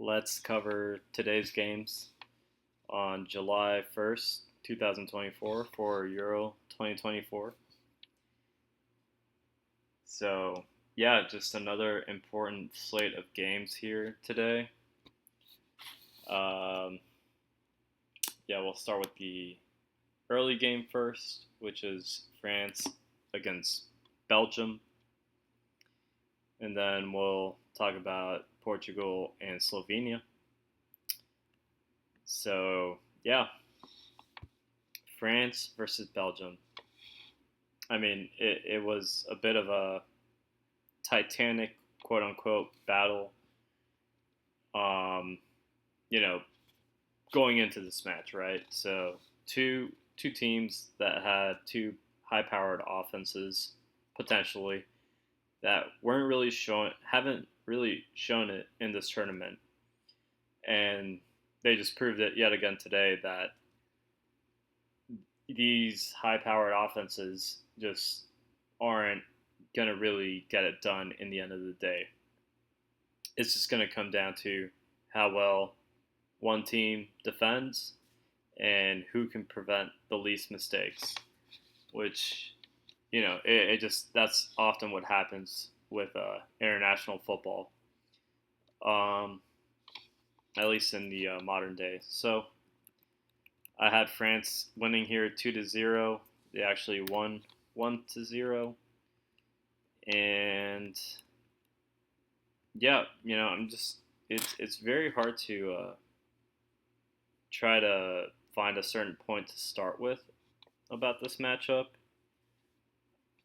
Let's cover today's games on July 1st, 2024 for Euro 2024. So, yeah, just another important slate of games here today. Um, yeah, we'll start with the early game first, which is France against Belgium. And then we'll talk about Portugal and Slovenia. So, yeah, France versus Belgium. I mean, it was a bit of a titanic, quote unquote, battle, um, you know, going into this match, right? So, two teams that had two high powered offenses, potentially, that haven't really shown it in this tournament. And they just proved it yet again today that these high powered offenses just aren't going to really get it done in the end of the day. It's just going to come down to how well one team defends and who can prevent the least mistakes, which, it just, that's often what happens with international football, um, at least in the modern day. So I had France winning here 2-0. They actually won 1-0. And yeah, I'm just it's very hard to try to find a certain point to start with about this matchup.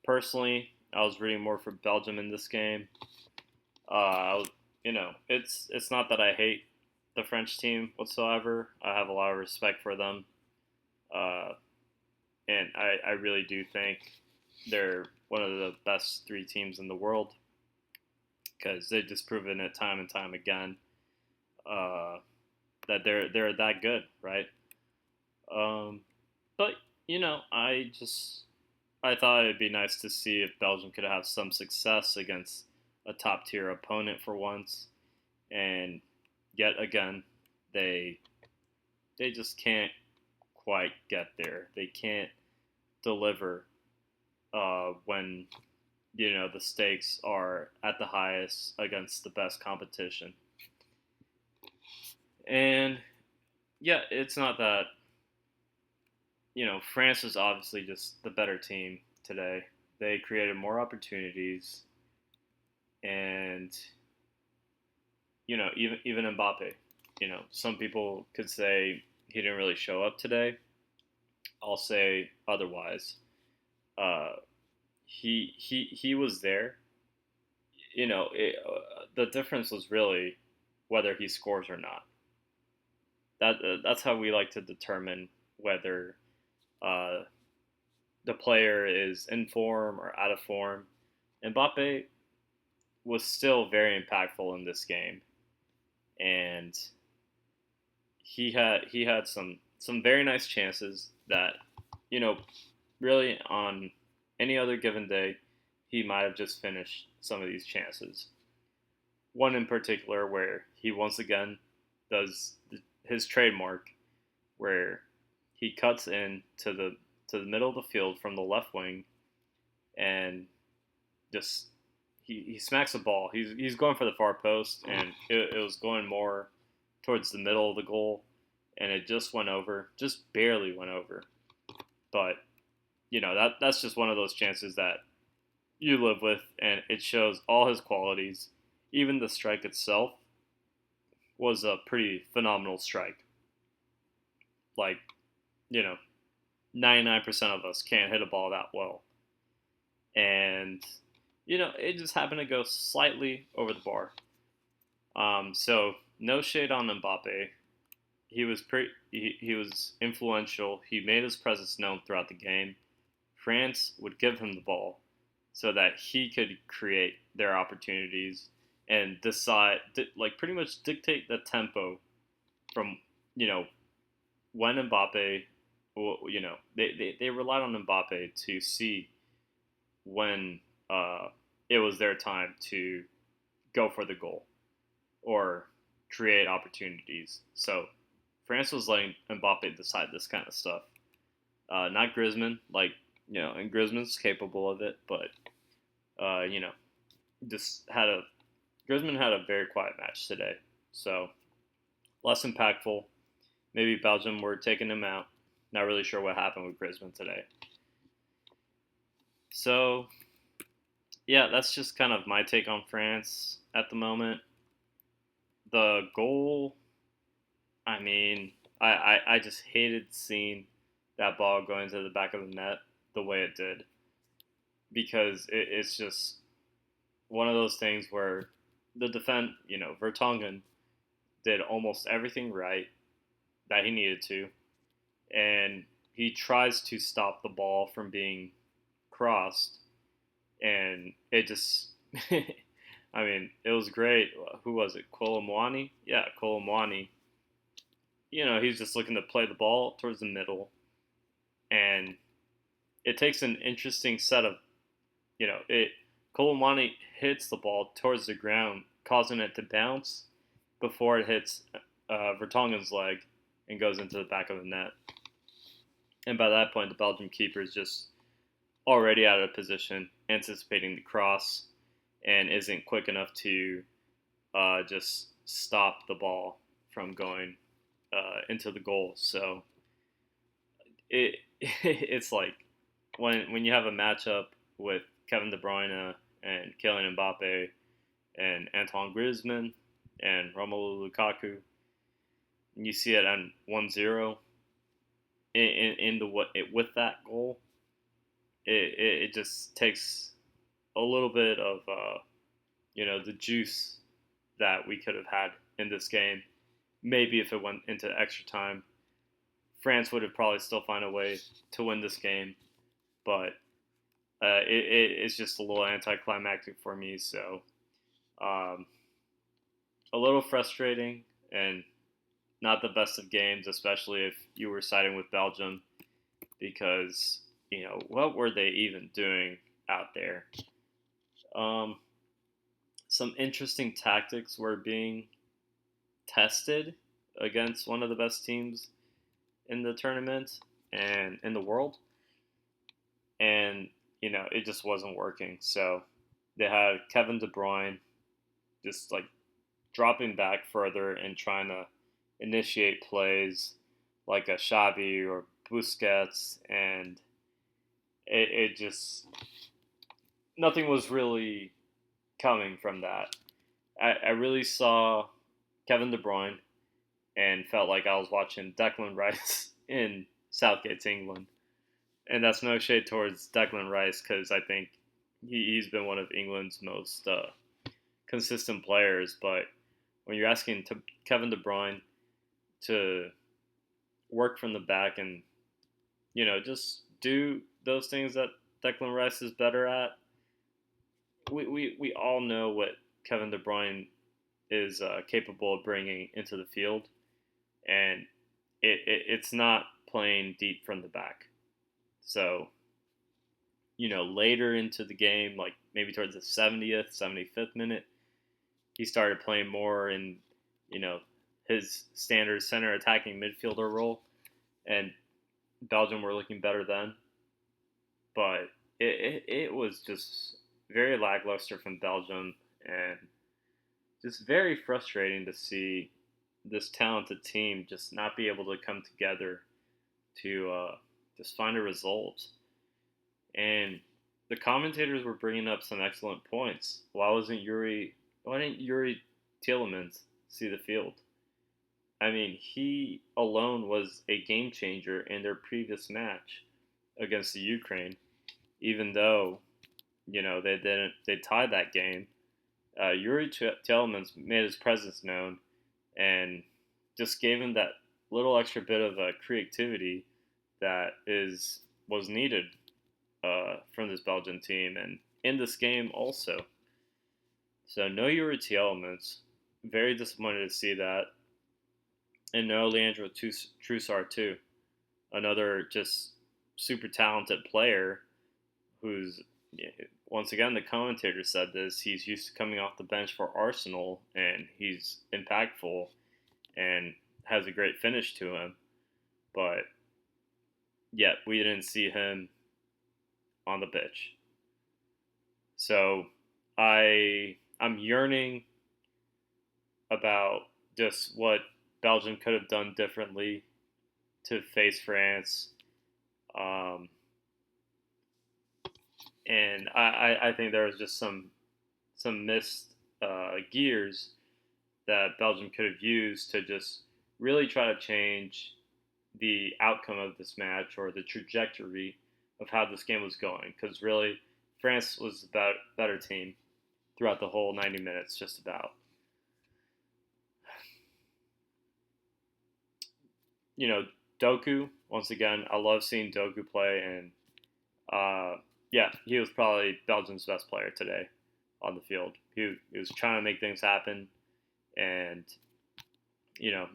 Personally, I was rooting more for Belgium in this game. It's not that I hate the French team whatsoever. I have a lot of respect for them, uh, and I really do think they're one of the best three teams in the world because they've just proven it time and time again uh, that they're that good, right? Um, but I thought it'd be nice to see if Belgium could have some success against a top tier opponent for once, and yet again, they they just can't quite get there. They can't deliver when the stakes are at the highest against the best competition. And yeah, it's not that France is obviously just the better team today. They created more opportunities, and even Mbappe. Some people could say he didn't really show up today. I'll say otherwise. Uh, he was there. The difference was really whether he scores or not. That's how we like to determine whether uh, the player is in form or out of form. Mbappe was still very impactful in this game, and he had some very nice chances that you know really on any other given day he might have just finished some of these chances. One in particular where he once again does his trademark, where he cuts in to the middle of the field from the left wing and just he smacks the ball. He's going for the far post, and it was going more towards the middle of the goal, and it just went over, just barely went over. But that's just one of those chances that you live with, and it shows all his qualities. Even the strike itself was a pretty phenomenal strike. Like, you know, 99% of us can't hit a ball that well. And, it just happened to go slightly over the bar. So, no shade on Mbappe. He was influential. He made his presence known throughout the game. France would give him the ball so that he could create their opportunities and pretty much dictate the tempo from, when Mbappe, they relied on Mbappe to see when it was their time to go for the goal or create opportunities. So France was letting Mbappe decide this kind of stuff. Not Griezmann, and Griezmann's capable of it, but uh, you know, just had a Griezmann had a very quiet match today, so less impactful. Maybe Belgium were taking him out. Not really sure what happened with Griezmann today. So yeah, that's just kind of my take on France at the moment. The goal, I mean, I just hated seeing that ball go into the back of the net the way it did because it's just one of those things where the Vertonghen did almost everything right that he needed to, and he tries to stop the ball from being crossed, and it just, I mean, it was great. Who was it? Kolomwani? Yeah, Kolomwani. He's just looking to play the ball towards the middle, and it takes an interesting set of, it. Kolomwani hits the ball towards the ground, causing it to bounce before it hits Vertonghen's leg and goes into the back of the net. And by that point, the Belgian keeper is just already out of position, anticipating the cross, and isn't quick enough to just stop the ball from going into the goal. So it's like when you have a matchup with Kevin De Bruyne and Kylian Mbappe and Antoine Griezmann and Romelu Lukaku, and you see it on 1-0 with that goal, it just takes a little bit of the juice that we could have had in this game. Maybe if it went into extra time, France would have probably still found a way to win this game, but it's just a little anticlimactic for me. So a little frustrating and not the best of games, especially if you were siding with Belgium, because what were they even doing out there? Some interesting tactics were being tested against one of the best teams in the tournament and in the world, and it just wasn't working. So they had Kevin De Bruyne just like dropping back further and trying to initiate plays like a Xavi or Busquets, and it just nothing was really coming from that. I really saw Kevin De Bruyne and felt like I was watching Declan Rice in Southgate's England. And that's no shade towards Declan Rice, because I think he's been one of England's most consistent players. But when you're asking Kevin De Bruyne to work from the back and just do those things that Declan Rice is better at, we all know what Kevin De Bruyne is capable of bringing into the field, and it's not playing deep from the back. So, later into the game, like maybe towards the 70th, 75th minute, he started playing more in, his standard center attacking midfielder role, and Belgium were looking better then. But it was just very lackluster from Belgium, and just very frustrating to see this talented team just not be able to come together to just find a result. And the commentators were bringing up some excellent points. Why didn't Yuri Tielemans see the field? I mean, he alone was a game changer in their previous match against the Ukraine, even though they tied that game. Yuri Tielemans made his presence known and just gave him that little extra bit of creativity that was needed from this Belgian team and in this game also. So no Yuri Tielemans. Very disappointed to see that. And no Leandro Trossard too. Another just super talented player who's once again, the commentator said this. He's used to coming off the bench for Arsenal, and he's impactful and has a great finish to him. But yet, we didn't see him on the pitch. So I'm yearning about just what Belgium could have done differently to face France. Um, and I think there was just some missed gears that Belgium could have used to just really try to change the outcome of this match or the trajectory of how this game was going. Because really, France was the better team throughout the whole 90 minutes, just about. You know, Doku, once again, I love seeing Doku play, and yeah, he was probably Belgium's best player today on the field. He was trying to make things happen, and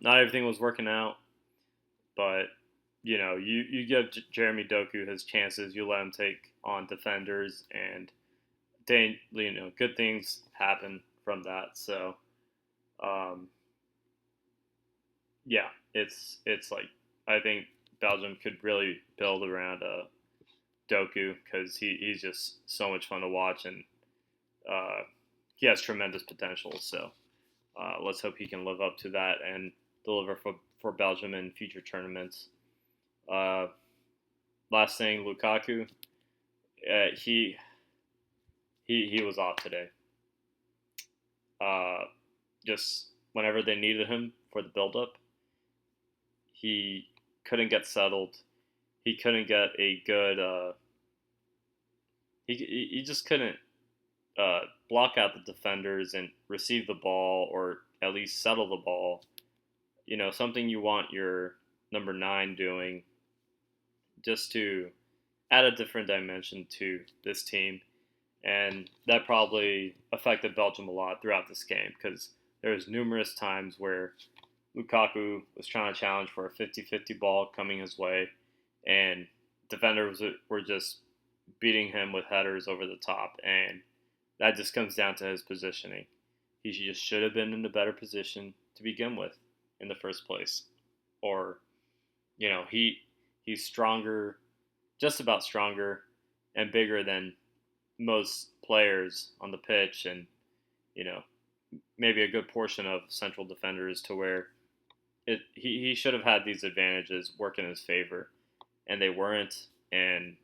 not everything was working out, but you give Jeremy Doku his chances, you let him take on defenders, and good things happen from that. So, um, yeah, it's like I think Belgium could really build around Doku because he's just so much fun to watch, and he has tremendous potential. So let's hope he can live up to that and deliver for Belgium in future tournaments. Uh, Last thing, Lukaku, he he was off today. Uh, just whenever they needed him for the build-up, he couldn't get settled. He couldn't get a good. He just couldn't block out the defenders and receive the ball or at least settle the ball. Something you want your number 9 doing just to add a different dimension to this team. And that probably affected Belgium a lot throughout this game because there was numerous times where Lukaku was trying to challenge for a 50-50 ball coming his way, and defenders were just beating him with headers over the top, and that just comes down to his positioning. He just should have been in a better position to begin with in the first place. Or, he's stronger, just about stronger and bigger than most players on the pitch, and you know maybe a good portion of central defenders, to where he should have had these advantages work in his favor, and they weren't. And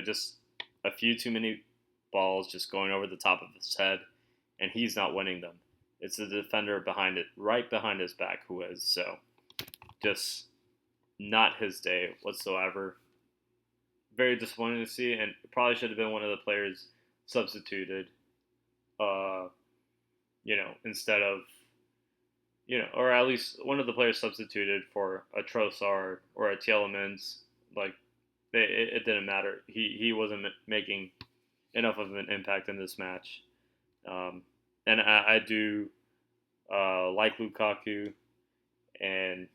just a few too many balls just going over the top of his head, and he's not winning them. It's the defender behind it, right behind his back, who is. So just not his day whatsoever. Very disappointing to see, and probably should have been one of the players substituted, instead of, or at least one of the players substituted for a Trossard or a Tielemans. Like, it didn't matter. He wasn't making enough of an impact in this match. And I do like Lukaku, and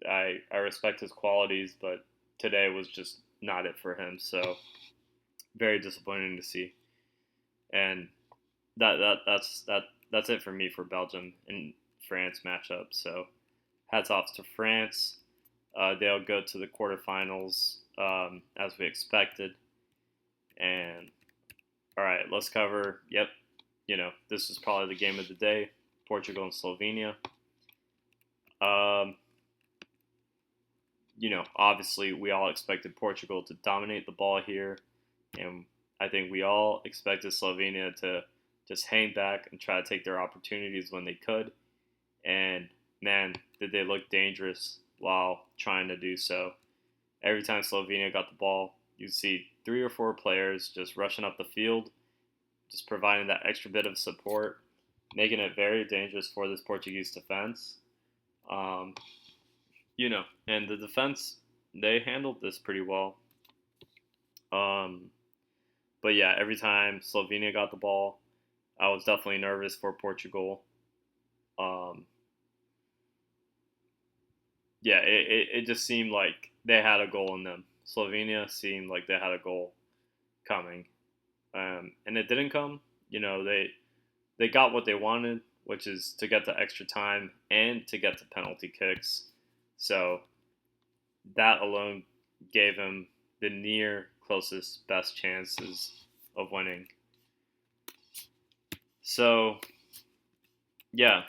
I respect his qualities, but today was just not it for him. So very disappointing to see. And that's it for me for Belgium and France matchup. So hats off to France. They'll go to the quarterfinals as we expected. And all right, let's cover. Yep, this is probably the game of the day: Portugal and Slovenia. Obviously we all expected Portugal to dominate the ball here, and I think we all expected Slovenia to just hang back and try to take their opportunities when they could. And man, did they look dangerous while trying to do so. Every time Slovenia got the ball, you'd see 3 or 4 players just rushing up the field, just providing that extra bit of support, making it very dangerous for this Portuguese defense. And the defense, they handled this pretty well. But yeah, every time Slovenia got the ball, I was definitely nervous for Portugal. It just seemed like they had a goal in them. Slovenia seemed like they had a goal coming. and it didn't come. They got what they wanted, which is to get the extra time and to get the penalty kicks. So that alone gave him the near closest best chances of winning. So yeah,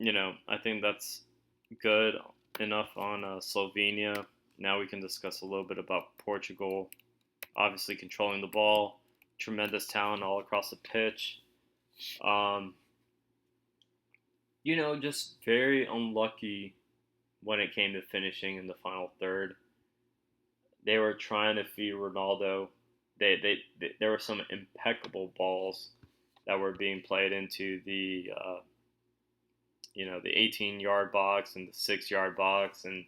I think that's good enough on Slovenia. Now we can discuss a little bit about Portugal. Obviously, controlling the ball, tremendous talent all across the pitch. Um, just very unlucky when it came to finishing in the final third. They were trying to feed Ronaldo. There were some impeccable balls that were being played into the 18-yard box and the 6-yard box, and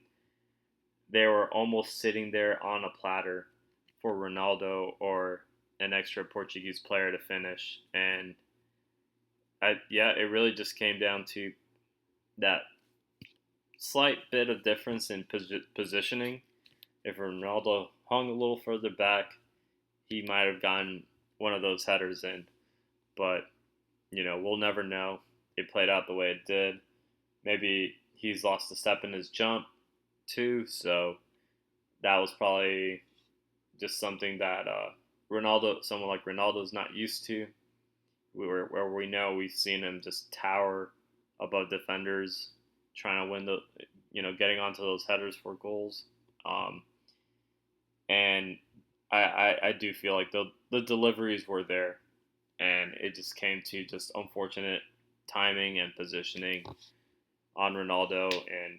they were almost sitting there on a platter for Ronaldo or an extra Portuguese player to finish. And it really just came down to that slight bit of difference in positioning. If Ronaldo hung a little further back, he might have gotten one of those headers in. But, we'll never know. It played out the way it did. Maybe he's lost a step in his jump, too. So that was probably just something that someone like Ronaldo is not used to. Where we know we've seen him just tower above defenders, trying to win getting onto those headers for goals. And I do feel like the deliveries were there, and it just came to just unfortunate timing and positioning on Ronaldo, and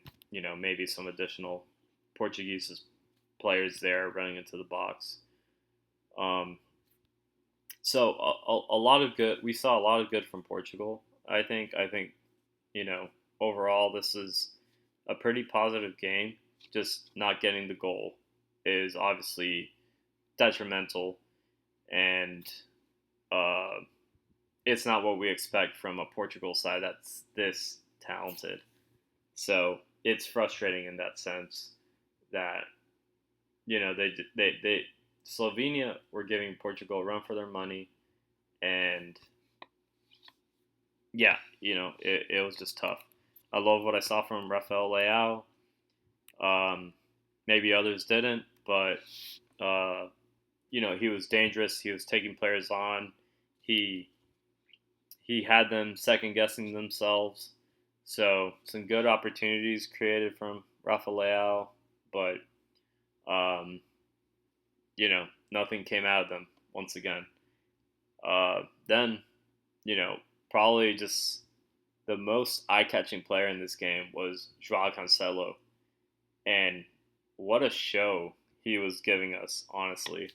maybe some additional Portuguese players there running into the box. So a lot of good. We saw a lot of good from Portugal. I think overall this is a pretty positive game. Just not getting the goal is obviously detrimental, and it's not what we expect from a Portugal side that's this talented. So it's frustrating in that sense that they Slovenia were giving Portugal a run for their money, and yeah, it was just tough. I love what I saw from Rafael Leao. Maybe others didn't, but he was dangerous. He was taking players on. He had them second guessing themselves. So some good opportunities created from Rafael, but nothing came out of them once again. Then, probably just the most eye-catching player in this game was Joao Cancelo, and what a show he was giving us. Honestly,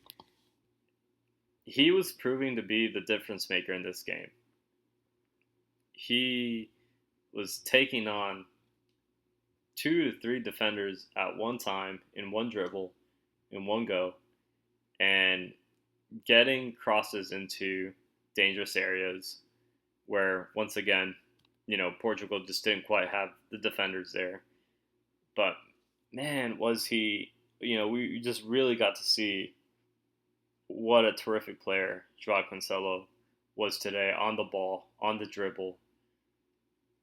he was proving to be the difference maker in this game. He was taking on 2 to 3 defenders at one time in one dribble, in one go, and getting crosses into dangerous areas where, once again, Portugal just didn't quite have the defenders there. But, man, was he, we just really got to see what a terrific player Joao Cancelo was today on the ball, on the dribble.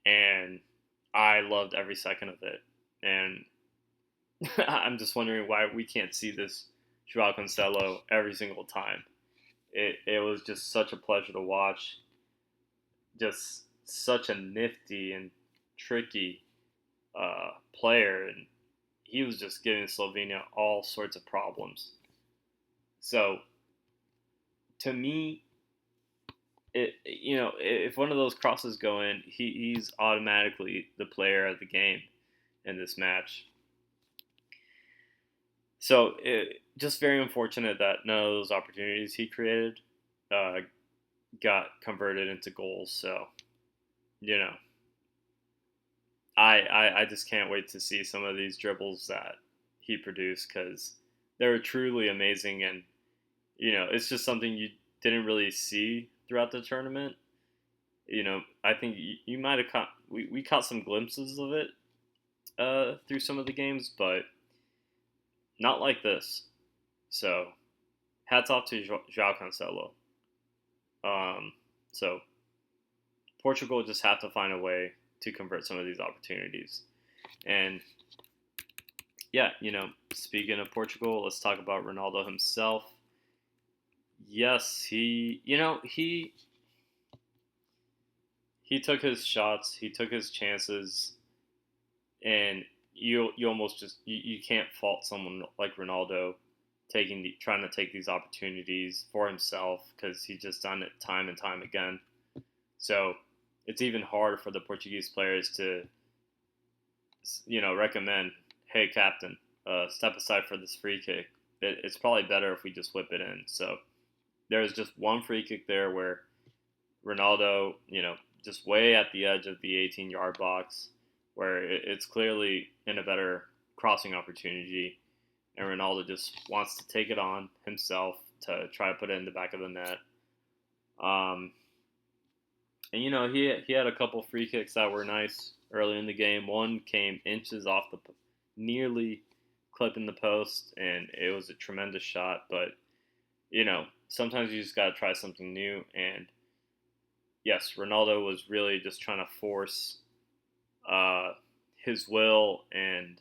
And I loved every second of it. And I'm just wondering why we can't see this Joao Cancelo every single time. It was just such a pleasure to watch. Just such a nifty and tricky player, and he was just giving Slovenia all sorts of problems. So, to me, if one of those crosses go in, he's automatically the player of the game in this match. So, just very unfortunate that none of those opportunities he created got converted into goals. So, I just can't wait to see some of these dribbles that he produced, because they were truly amazing, and it's just something you didn't really see throughout the tournament. I think you might have caught we caught some glimpses of it through some of the games, but not like this. So hats off to Joao Cancelo. So Portugal just have to find a way to convert some of these opportunities. And yeah, speaking of Portugal, let's talk about Ronaldo himself. Yes, he took his shots, he took his chances, and you almost just you can't fault someone like Ronaldo trying to take these opportunities for himself because he's just done it time and time again. So it's even harder for the Portuguese players to recommend, hey captain, step aside for this free kick. It's probably better if we just whip it in. So there was just one free kick there where Ronaldo, just way at the edge of the 18-yard box, where it's clearly in a better crossing opportunity, and Ronaldo just wants to take it on himself to try to put it in the back of the net. Um, and he had a couple free kicks that were nice early in the game. One came inches off nearly clipping the post, and it was a tremendous shot. But sometimes you just got to try something new. And yes, Ronaldo was really just trying to force his will and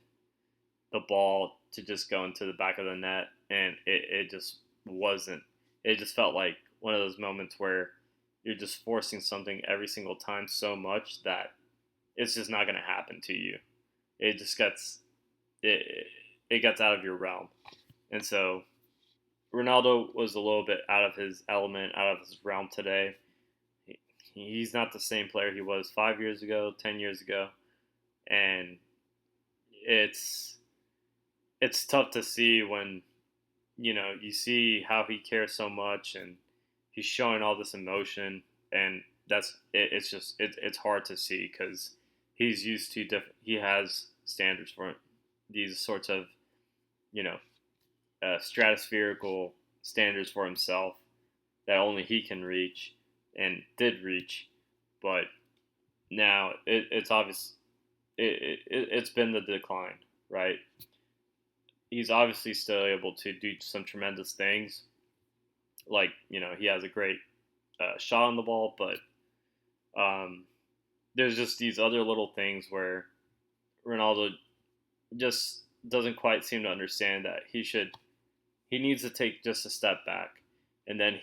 the ball to just go into the back of the net, and it just wasn't. It just felt like one of those moments where you're just forcing something every single time so much that it's just not going to happen to you. It just it, it gets out of your realm, and so Ronaldo was a little bit out of his element, out of his realm today. He's not the same player he was 5 years ago, 10 years ago, and it's tough to see when you see how he cares so much and he's showing all this emotion, and it's hard to see because he's used to he has standards for these sorts of you know stratospherical standards for himself that only he can reach and did reach, but now it's obvious it's been the decline, right? He's obviously still able to do some tremendous things. Like, he has a great shot on the ball, but um, there's just these other little things where Ronaldo just doesn't quite seem to understand that he needs to take just a step back, and then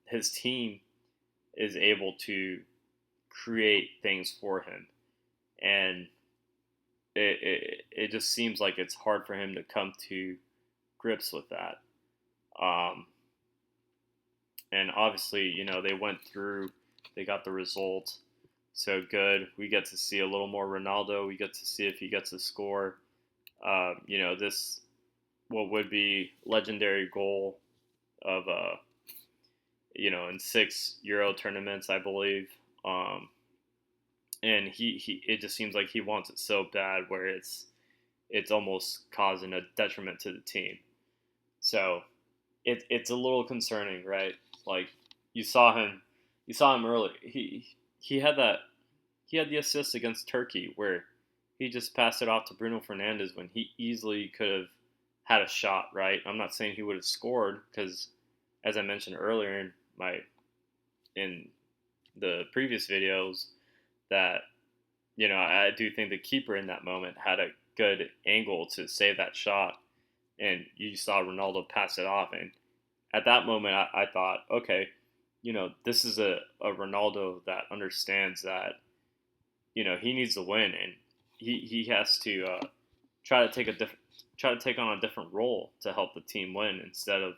his team is able to create things for him, and it just seems like it's hard for him to come to grips with that. Um, and obviously, they got the result. So good. We get to see a little more Ronaldo. We get to see if he gets a score. This what would be legendary goal of in 6 Euro tournaments, I believe. And he it just seems like he wants it so bad where it's almost causing a detriment to the team. So it's a little concerning, right? Like you saw him early. He had the assist against Turkey where he just passed it off to Bruno Fernandes when he easily could have had a shot, right? I'm not saying he would have scored because, as I mentioned earlier in the previous videos, that I do think the keeper in that moment had a good angle to save that shot, and you saw Ronaldo pass it off, and at that moment I thought, okay, this is a Ronaldo that understands that he needs to win, and he has to try to take on a different role to help the team win instead of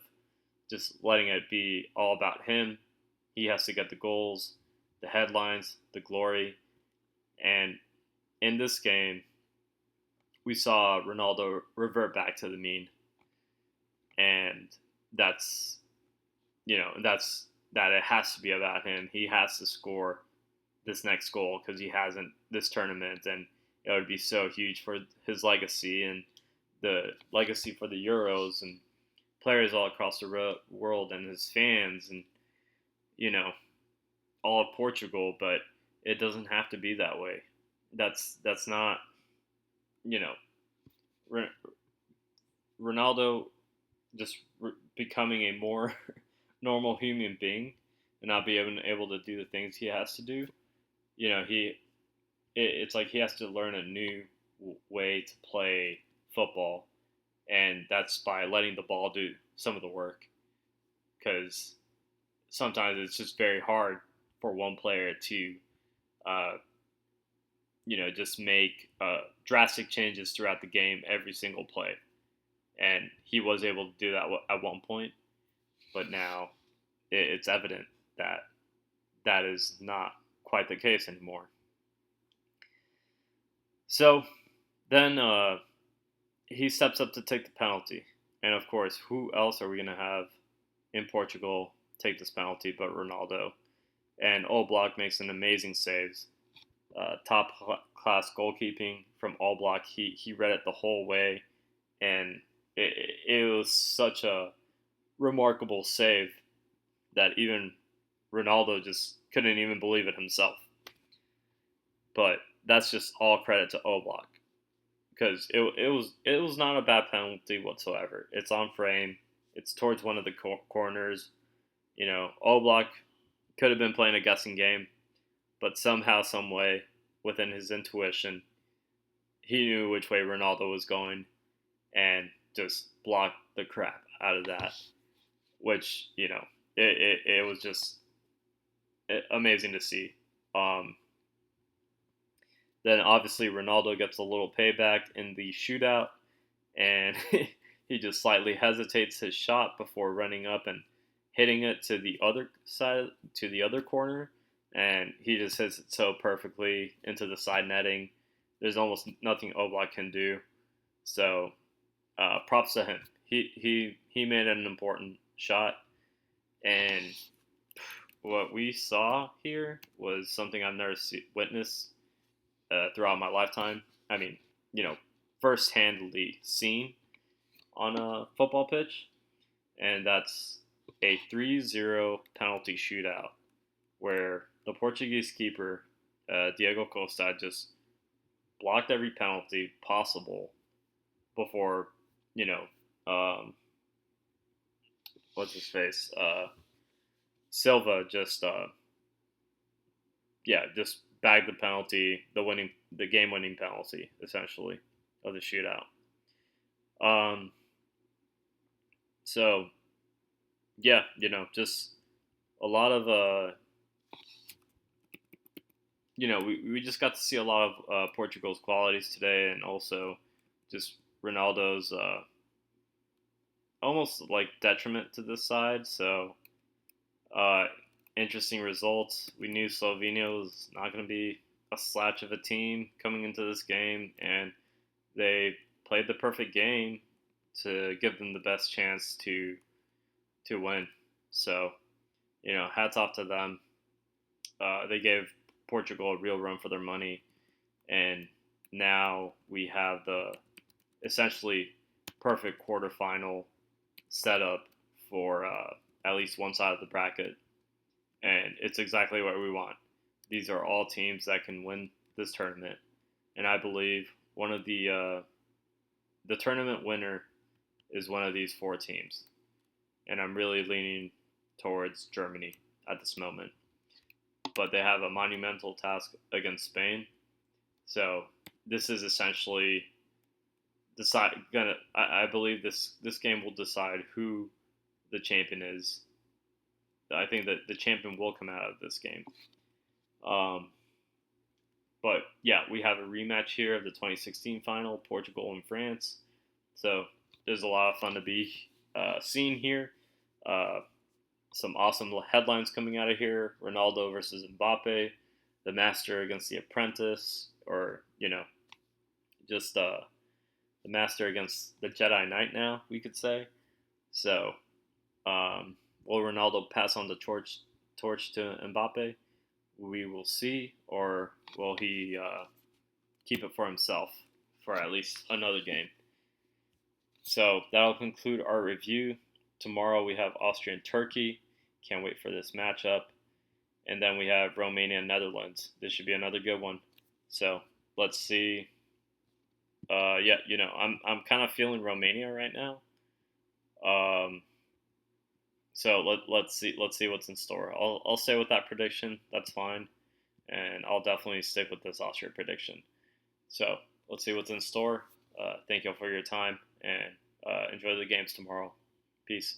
just letting it be all about him. He has to get the goals, the headlines, the glory, and in this game we saw Ronaldo revert back to the mean, and that's that it has to be about him. He has to score this next goal because he hasn't this tournament, and it would be so huge for his legacy and the legacy for the Euros and players all across the world and his fans and you know all of Portugal. But it doesn't have to be that way. That's not you know Ronaldo just becoming a more normal human being and not be able to do the things he has to do. You know, it's like he has to learn a new way to play football, and that's by letting the ball do some of the work. Because sometimes it's just very hard for one player to, uh, just make drastic changes throughout the game every single play. And he was able to do that at one point, but now it's evident that that is not quite the case anymore. So then he steps up to take the penalty. And of course, who else are we going to have in Portugal take this penalty but Ronaldo? And Oblak makes an amazing saves. Top class goalkeeping from Oblak. He read it the whole way, and it was such a remarkable save that even Ronaldo just couldn't even believe it himself. But that's just all credit to Oblak, because it was not a bad penalty whatsoever. It's on frame. It's towards one of the corners. Oblak could have been playing a guessing game, but somehow, some way, within his intuition, he knew which way Ronaldo was going, and just blocked the crap out of that. Which it was just amazing to see. Then obviously Ronaldo gets a little payback in the shootout, and he just slightly hesitates his shot before running up and hitting it to the other side, to the other corner, and he just hits it so perfectly into the side netting. There's almost nothing Oblak can do. So props to him. He made an important shot, and what we saw here was something I've never witnessed throughout my lifetime. I mean, first-handedly seen on a football pitch, and that's a 3-0 penalty shootout where the Portuguese keeper, Diego Costa, just blocked every penalty possible before, what's his face? Silva just, just bagged the penalty, the game-winning penalty, essentially, of the shootout. So, yeah, just a lot of, we just got to see a lot of Portugal's qualities today, and also just Ronaldo's almost like detriment to this side. So, interesting results. We knew Slovenia was not going to be a slouch of a team coming into this game, and they played the perfect game to give them the best chance to win. So, hats off to them. They gave Portugal a real run for their money, and now we have the essentially perfect quarterfinal setup for at least one side of the bracket, and it's exactly what we want. These are all teams that can win this tournament, and I believe one of the tournament winner is one of these four teams, and I'm really leaning towards Germany at this moment. But they have a monumental task against Spain, so this is essentially I believe this game will decide who the champion is. I think that the champion will come out of this game. But yeah, we have a rematch here of the 2016 final, Portugal and France. So there's a lot of fun to be seen here. Some awesome headlines coming out of here: Ronaldo versus Mbappe, the master against the apprentice, or just the master against the Jedi Knight. Now we could say. So, will Ronaldo pass on the torch to Mbappe? We will see, or will he keep it for himself for at least another game? So that'll conclude our review. Tomorrow we have Austria and Turkey. Can't wait for this matchup. And then we have Romania and Netherlands. This should be another good one. So let's see. I'm kind of feeling Romania right now. So let's see what's in store. I'll stay with that prediction. That's fine, and I'll definitely stick with this Austria prediction. So let's see what's in store. Thank you all for your time, and enjoy the games tomorrow. Peace.